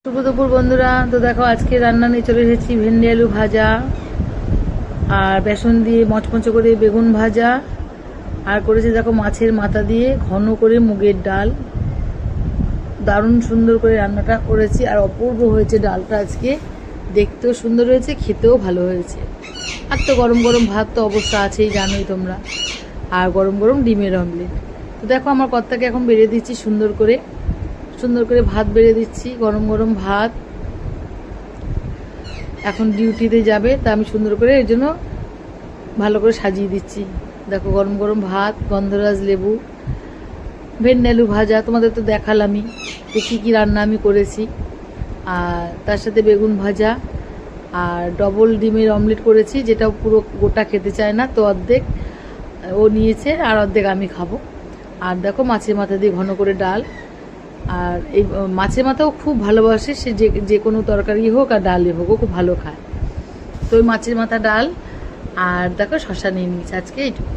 শুভ দুপুর বন্ধুরা। তো দেখো আজকে রান্না নিয়ে চলে এসেছি ভেন্ডি আলু ভাজা আর বেসন দিয়ে মচমচে করে বেগুন ভাজা, আর করেছি দেখো মাছের মাথা দিয়ে ঘন করে মুগের ডাল। দারুণ সুন্দর করে রান্নাটা করেছি আর অপূর্ব হয়েছে ডালটা। আজকে দেখতেও সুন্দর হয়েছে, খেতেও ভালো হয়েছে। আর তো গরম গরম ভাত তো অবস্থা আছেই, জানোই তোমরা, আর গরম গরম ডিমের অমলেট। তো দেখো আমার কর্তাকে এখন বেড়ে দিচ্ছি সুন্দর করে ভাত বেড়ে দিচ্ছি, গরম গরম ভাত। এখন ডিউটিতে যাবে, তা আমি সুন্দর করে এর জন্য ভালো করে সাজিয়ে দিচ্ছি। দেখো গরম গরম ভাত, গন্ধরাজ লেবু, ভেন্ডি আলু ভাজা, তোমাদের তো দেখালামই যে কী কী রান্না আমি করেছি। আর তার সাথে বেগুন ভাজা আর ডবল ডিমের অমলেট করেছি, যেটা পুরো গোটা খেতে চায় না, তো অর্ধেক ও নিয়েছে আর অর্ধেক আমি খাবো। আর দেখো মাছের মাথা দিয়ে ঘন করে ডাল। আর এই মাছের মাথাও খুব ভালোবাসে সে, যে কোনো তরকারি হোক আর ডালই হোক ও খুব ভালো খায়। তো ওই মাছের মাথা ডাল আর দেখো শশা নিয়ে নিয়েছে আজকে এইটুকু।